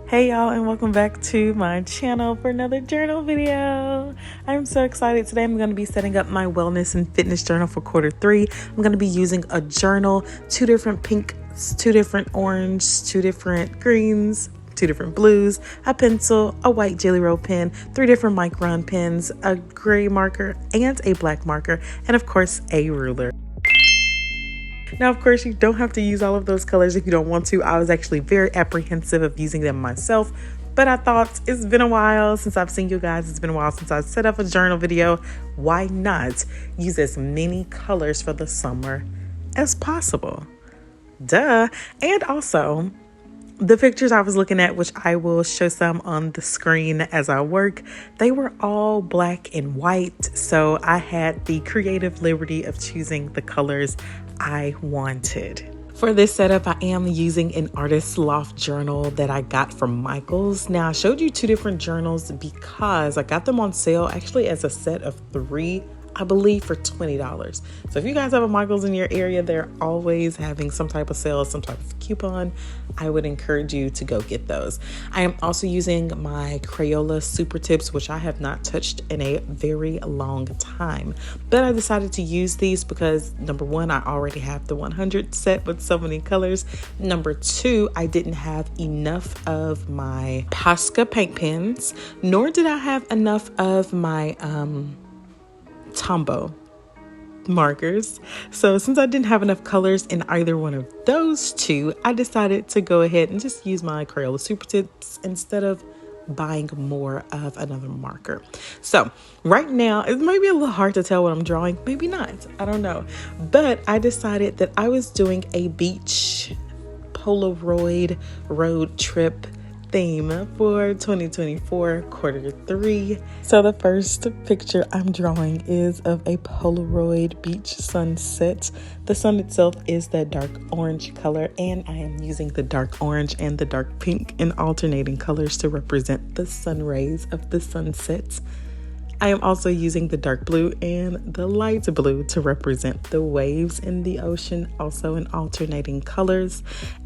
Hey y'all, and welcome back to my channel for another journal video. I'm so excited. Today I'm going to be setting up my wellness and fitness journal for Q3. I'm going to be using a journal, 2 different pinks, 2 different orange, 2 different greens, 2 different blues, a pencil, a white Jelly Roll pen, 3 different micron pens, a gray marker and a black marker, and of course a ruler. Now, of course, you don't have to use all of those colors if you don't want to. I was actually very apprehensive of using them myself, but I thought it's been a while since I've seen you guys. It's been a while since I set up a journal video. Why not use as many colors for the summer as possible? Duh. And also, the pictures I was looking at, which I will show some on the screen as I work, they were all black and white. So I had the creative liberty of choosing the colors I wanted. For this setup, I am using an Artist Loft journal that I got from Michaels. Now, I showed you 2 different journals because I got them on sale actually as a set of 3, I believe, for $20. So if you guys have a Michaels in your area, they're always having some type of sale, some type of coupon. I would encourage you to go get those. I am also using my Crayola Super Tips, which I have not touched in a very long time. But I decided to use these because number 1, I already have the 100 set with so many colors. Number 2, I didn't have enough of my Posca paint pens, nor did I have enough of my Tombow markers. So since I didn't have enough colors in either one of those 2, I decided to go ahead and just use my Crayola Super Tips instead of buying more of another marker. So right now, it may be a little hard to tell what I'm drawing, maybe not, I don't know. But I decided that I was doing a beach Polaroid road trip theme for 2024 Q3. So the first picture I'm drawing is of a Polaroid beach sunset. The sun itself is that dark orange color, and I am using the dark orange and the dark pink in alternating colors to represent the sun rays of the sunset. I am also using the dark blue and the light blue to represent the waves in the ocean, also in alternating colors.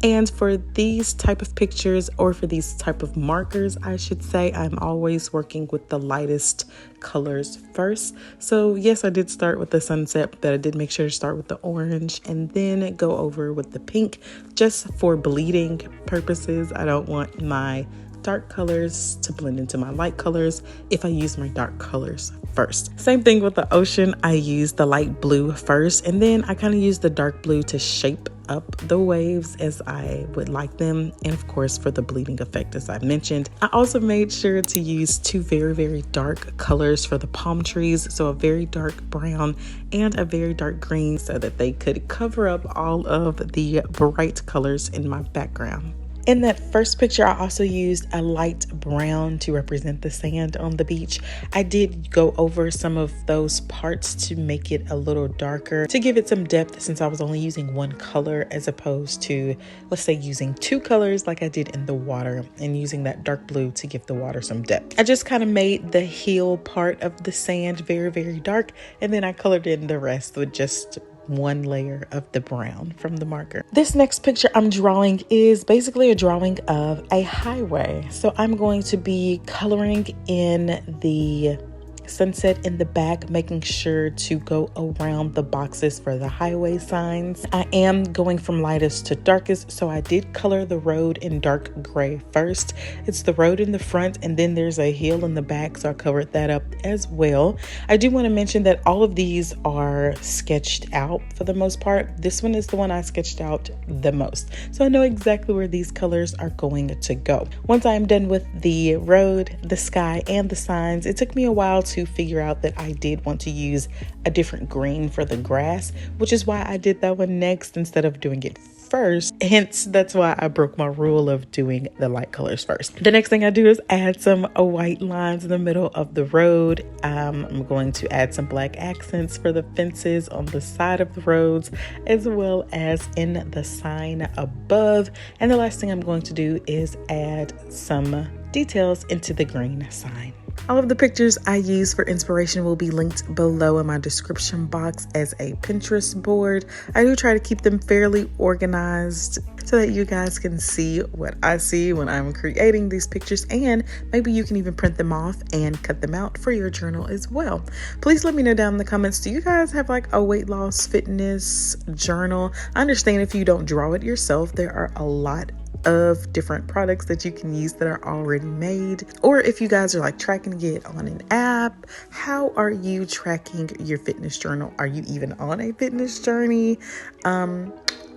And for these type of pictures, or for these type of markers, I should say, I'm always working with the lightest colors first. So yes, I did start with the sunset, but I did make sure to start with the orange and then go over with the pink, just for bleeding purposes. I don't want my dark colors to blend into my light colors if I use my dark colors first. Same thing with the ocean. I use the light blue first, and then I kind of use the dark blue to shape up the waves as I would like them, and of course for the bleeding effect, as I mentioned. I also made sure to use 2 very dark colors for the palm trees, so a very dark brown and a very dark green, so that they could cover up all of the bright colors in my background. In that first picture, I also used a light brown to represent the sand on the beach. I did go over some of those parts to make it a little darker, to give it some depth, since I was only using 1 color as opposed to, let's say, using 2 colors like I did in the water, and using that dark blue to give the water some depth. I just kind of made the heel part of the sand very dark, and then I colored in the rest with just 1 layer of the brown from the marker. This next picture I'm drawing is basically a drawing of a highway. So I'm going to be coloring in the sunset in the back, making sure to go around the boxes for the highway signs. I am going from lightest to darkest, so I did color the road in dark gray first. It's the road in the front, and then there's a hill in the back, so I covered that up as well. I do want to mention that all of these are sketched out for the most part. This one is the one I sketched out the most, so I know exactly where these colors are going to go. Once I am done with the road, the sky, and the signs, it took me a while to figure out that I did want to use a different green for the grass, which is why I did that one next instead of doing it first. Hence, that's why I broke my rule of doing the light colors first. The next thing I do is add some white lines in the middle of the road. I'm going to add some black accents for the fences on the side of the roads, as well as in the sign above. And the last thing I'm going to do is add some details into the green sign. All of the pictures I use for inspiration will be linked below in my description box as a Pinterest board. I do try to keep them fairly organized so that you guys can see what I see when I'm creating these pictures, and maybe you can even print them off and cut them out for your journal as well. Please let me know down in the comments, do you guys have like a weight loss fitness journal? I understand if you don't draw it yourself, there are a lot of different products that you can use that are already made. Or if you guys are like tracking it on an app, how are you tracking your fitness journal? Are you even on a fitness journey?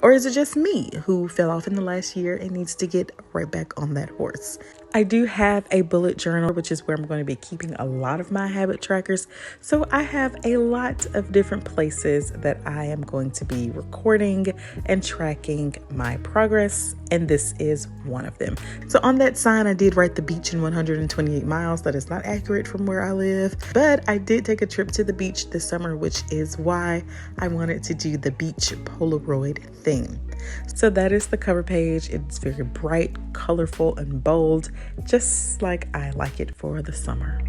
Or is it just me who fell off in the last year and needs to get right back on that horse? I do have a bullet journal, which is where I'm going to be keeping a lot of my habit trackers. So I have a lot of different places that I am going to be recording and tracking my progress, and this is one of them. So on that sign, I did write the beach in 128 miles. That is not accurate from where I live, but I did take a trip to the beach this summer, which is why I wanted to do the beach Polaroid thing. So that is the cover page. It's very bright, colorful, and bold, just like I like it for the summer.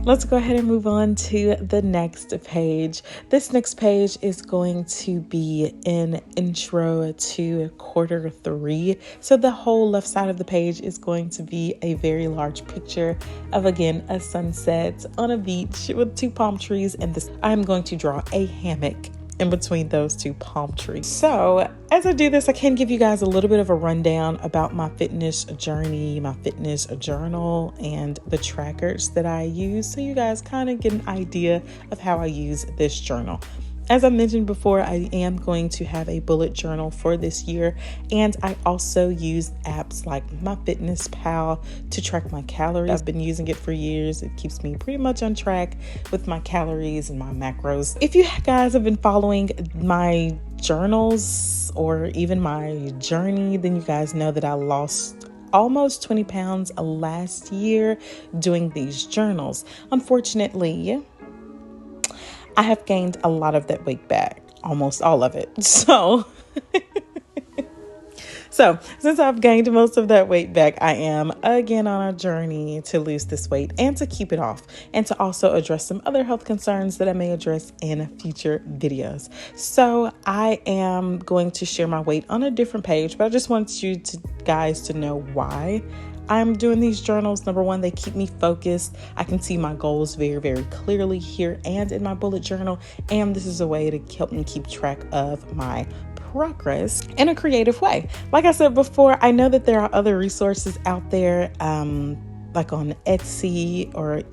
Let's go ahead and move on to the next page. This next page is going to be an intro to quarter 3. So the whole left side of the page is going to be a very large picture of, again, a sunset on a beach with 2 palm trees. And this, I'm going to draw a hammock in between those 2 palm trees. So as I do this, I can give you guys a little bit of a rundown about my fitness journey, my fitness journal, and the trackers that I use, so you guys kind of get an idea of how I use this journal. As I mentioned before, I am going to have a bullet journal for this year, and I also use apps like MyFitnessPal to track my calories. I've been using it for years. It keeps me pretty much on track with my calories and my macros. If you guys have been following my journals or even my journey, then you guys know that I lost almost 20 pounds last year doing these journals. Unfortunately, I have gained a lot of that weight back, almost all of it. So since I've gained most of that weight back, I am again on a journey to lose this weight and to keep it off, and to also address some other health concerns that I may address in future videos. So I am going to share my weight on a different page, but I just want you guys to know why I'm doing these journals. Number one, they keep me focused. I can see my goals very, very clearly here and in my bullet journal. And this is a way to help me keep track of my progress in a creative way. Like I said before, I know that there are other resources out there, like on Etsy or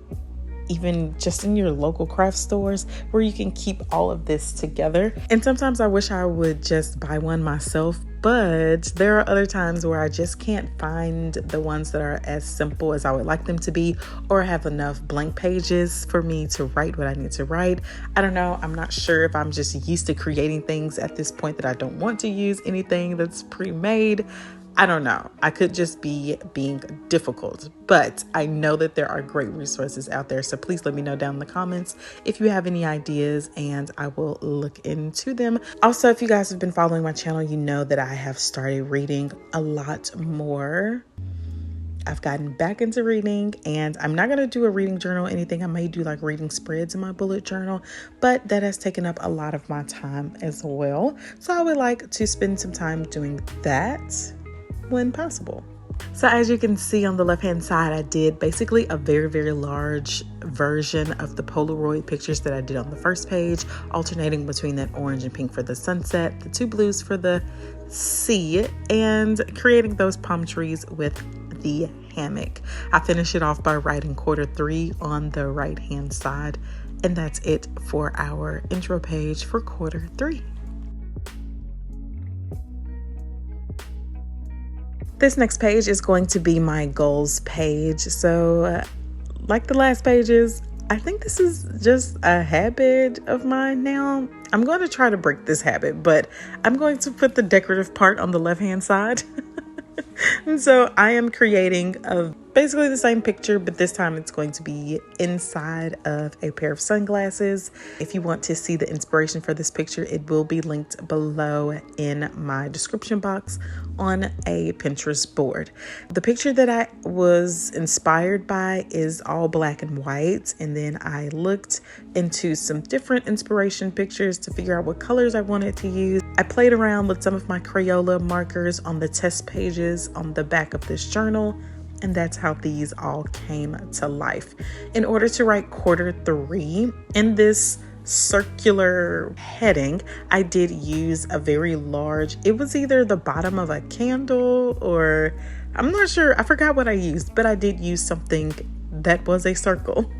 even just in your local craft stores, where you can keep all of this together. And sometimes I wish I would just buy one myself, but there are other times where I just can't find the ones that are as simple as I would like them to be, or have enough blank pages for me to write what I need to write. I don't know. I'm not sure if I'm just used to creating things at this point that I don't want to use anything that's pre-made. I don't know. I could just be being difficult, but I know that there are great resources out there. So please let me know down in the comments if you have any ideas, and I will look into them. Also, if you guys have been following my channel, you know that I have started reading a lot more. I've gotten back into reading, and I'm not going to do a reading journal or anything. I may do like reading spreads in my bullet journal, but that has taken up a lot of my time as well. So I would like to spend some time doing that when possible. So as you can see on the left hand side, I did basically a very, very large version of the Polaroid pictures that I did on the first page, alternating between that orange and pink for the sunset, the 2 blues for the sea, and creating those palm trees with the hammock. I finish it off by writing quarter 3 on the right hand side, and that's it for our intro page for quarter 3. This next page is going to be my goals page. So like the last pages, I think this is just a habit of mine now. I'm going to try to break this habit, but I'm going to put the decorative part on the left-hand side. And so I am creating a basically the same picture, but this time it's going to be inside of a pair of sunglasses. If you want to see the inspiration for this picture, it will be linked below in my description box on a Pinterest board. The picture that I was inspired by is all black and white, and then I looked into some different inspiration pictures to figure out what colors I wanted to use. I played around with some of my Crayola markers on the test pages on the back of this journal, and that's how these all came to life. In order to write Q3 in this circular heading, I did use a very large, it was either the bottom of a candle or I'm not sure, I forgot what I used, but I did use something that was a circle.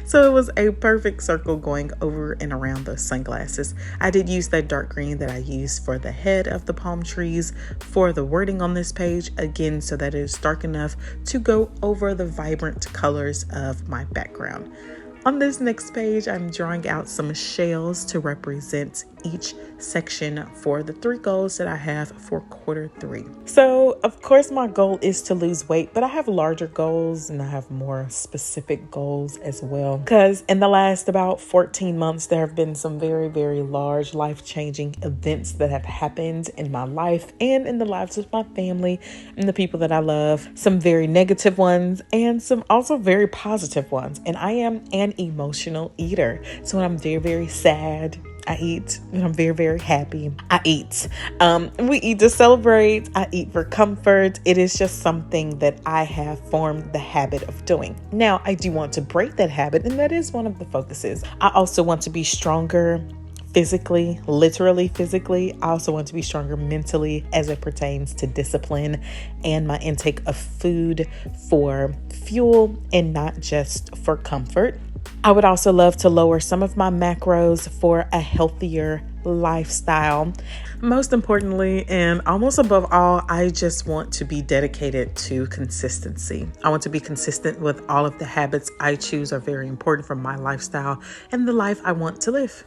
So it was a perfect circle going over and around the sunglasses. I did use that dark green that I used for the head of the palm trees for the wording on this page, again, so that it is dark enough to go over the vibrant colors of my background. On this next page, I'm drawing out some shells to represent each section for the 3 goals that I have for Q3. So, of course, my goal is to lose weight, but I have larger goals and I have more specific goals as well. Because in the last about 14 months, there have been some very, very large life-changing events that have happened in my life and in the lives of my family and the people that I love. Some very negative ones and some also very positive ones. And I am an emotional eater. So when I'm very, very sad, I eat. When I'm very, very happy, I eat. We eat to celebrate. I eat for comfort. It is just something that I have formed the habit of doing. Now, I do want to break that habit, and that is one of the focuses. I also want to be stronger physically, literally physically. I also want to be stronger mentally as it pertains to discipline and my intake of food for fuel and not just for comfort. I would also love to lower some of my macros for a healthier lifestyle. Most importantly, and almost above all, I just want to be dedicated to consistency. I want to be consistent with all of the habits I choose are very important for my lifestyle and the life I want to live.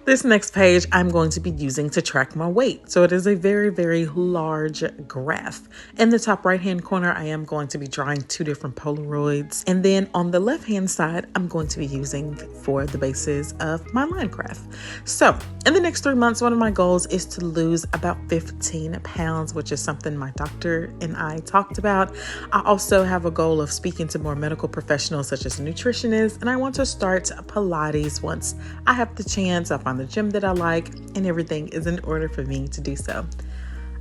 This next page I'm going to be using to track my weight. So it is a very, very large graph. In the top right-hand corner, I am going to be drawing 2 different Polaroids. And then on the left-hand side, I'm going to be using for the basis of my line graph. So in the next 3 months, one of my goals is to lose about 15 pounds, which is something my doctor and I talked about. I also have a goal of speaking to more medical professionals such as nutritionists, and I want to start Pilates once I have the chance. I find the gym that I like and everything is in order for me to do so.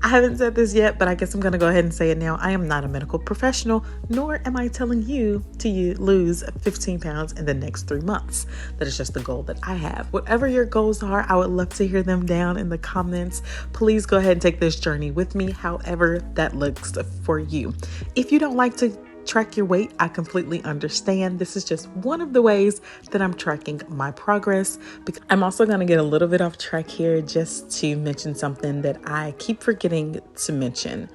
I haven't said this yet, but I guess I'm going to go ahead and say it now. I am not a medical professional, nor am I telling you to lose 15 pounds in the next 3 months. That is just the goal that I have. Whatever your goals are, I would love to hear them down in the comments. Please go ahead and take this journey with me, however that looks for you. If you don't like to track your weight, I completely understand. This is just one of the ways that I'm tracking my progress. I'm also going to get a little bit off track here just to mention something that I keep forgetting to mention.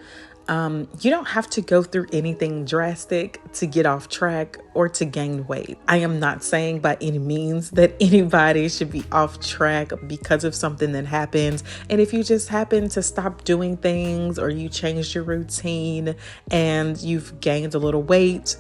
You don't have to go through anything drastic to get off track or to gain weight. I am not saying by any means that anybody should be off track because of something that happens. And if you just happen to stop doing things or you changed your routine and you've gained a little weight,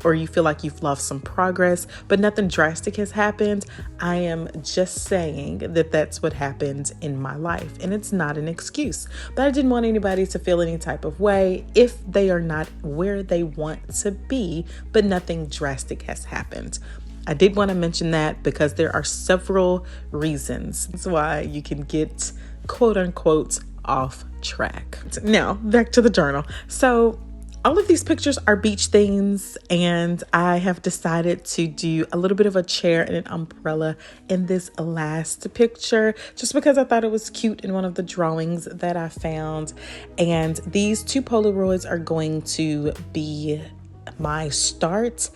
or you feel like you've lost some progress, but nothing drastic has happened, I am just saying that that's what happened in my life. And it's not an excuse. But I didn't want anybody to feel any type of way if they are not where they want to be, but nothing drastic has happened. I did want to mention that because there are several reasons why you can get quote unquote off track. Now, back to the journal. So all of these pictures are beach themes, and I have decided to do a little bit of a chair and an umbrella in this last picture just because I thought it was cute in one of the drawings that I found. And these 2 Polaroids are going to be my start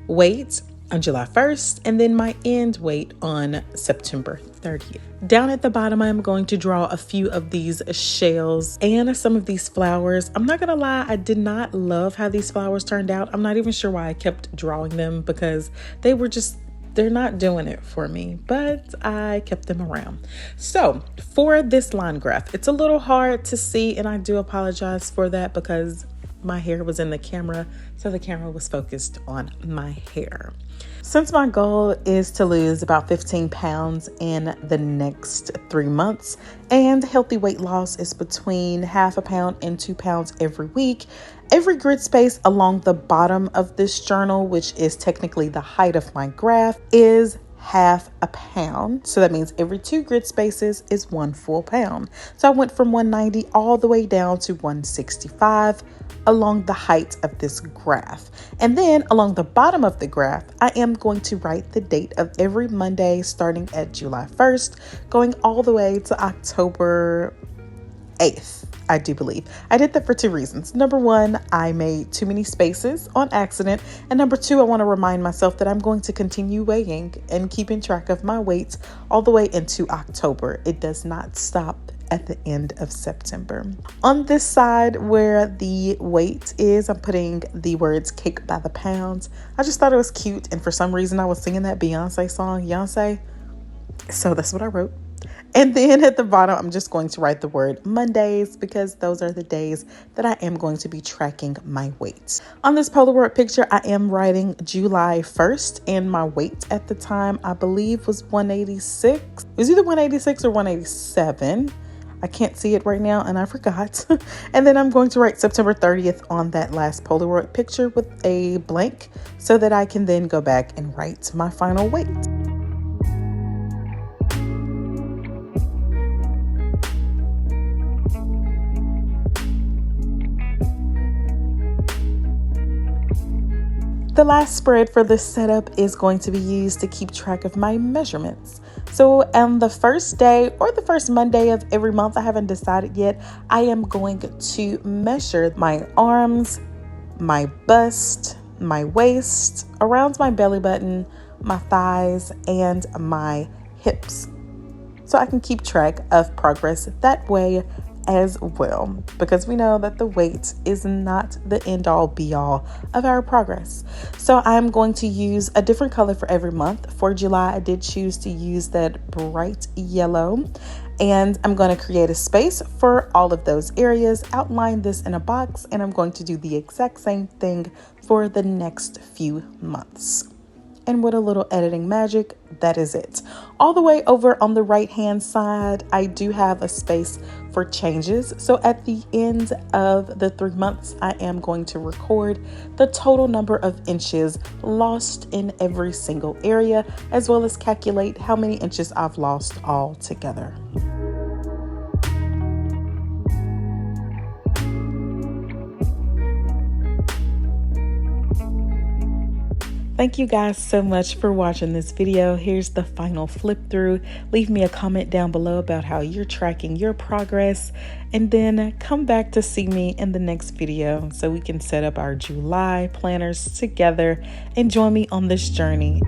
weight on July 1st, and then my end weight on September 30th. Down at the bottom, I am going to draw a few of these shells and some of these flowers. I'm not gonna lie, I did not love how these flowers turned out. I'm not even sure why I kept drawing them, because they're not doing it for me, but I kept them around. So for this line graph, it's a little hard to see, and I do apologize for that because my hair was in the camera, so the camera was focused on my hair. Since my goal is to lose about 15 pounds in the next 3 months, and healthy weight loss is between ½ pound and 2 pounds every week, every grid space along the bottom of this journal, which is technically the height of my graph, is ½ pound. So that means every 2 grid spaces is 1 full pound. So I went from 190 all the way down to 165 along the height of this graph. And then along the bottom of the graph, I am going to write the date of every Monday starting at July 1st, going all the way to October 8th. I do believe. I did that for 2 reasons. Number 1, I made too many spaces on accident. And number 2, I want to remind myself that I'm going to continue weighing and keeping track of my weight all the way into October. It does not stop at the end of September. On this side where the weight is, I'm putting the words cake by the pound. I just thought it was cute. And for some reason I was singing that Beyonce song, Beyonce. So that's what I wrote. And then at the bottom, I'm just going to write the word Mondays, because those are the days that I am going to be tracking my weight. On this Polaroid picture, I am writing July 1st, and my weight at the time, I believe, was 186. It was either 186 or 187. I can't see it right now, and I forgot. And then I'm going to write September 30th on that last Polaroid picture with a blank, so that I can then go back and write my final weight. The last spread for this setup is going to be used to keep track of my measurements. So on the first day or the first Monday of every month, I haven't decided yet, I am going to measure my arms, my bust, my waist, around my belly button, my thighs, and my hips. So I can keep track of progress that way as well, because we know that the weight is not the end all be all of our progress. So I'm going to use a different color for every month. For July, I did choose to use that bright yellow, and I'm going to create a space for all of those areas, outline this in a box, and I'm going to do the exact same thing for the next few months. And with a little editing magic, that is it. All the way over on the right hand side, I do have a space for changes. So at the end of the 3 months, I am going to record the total number of inches lost in every single area, as well as calculate how many inches I've lost all together. Thank you guys so much for watching this video. Here's the final flip through. Leave me a comment down below about how you're tracking your progress, and then come back to see me in the next video so we can set up our July planners together and join me on this journey.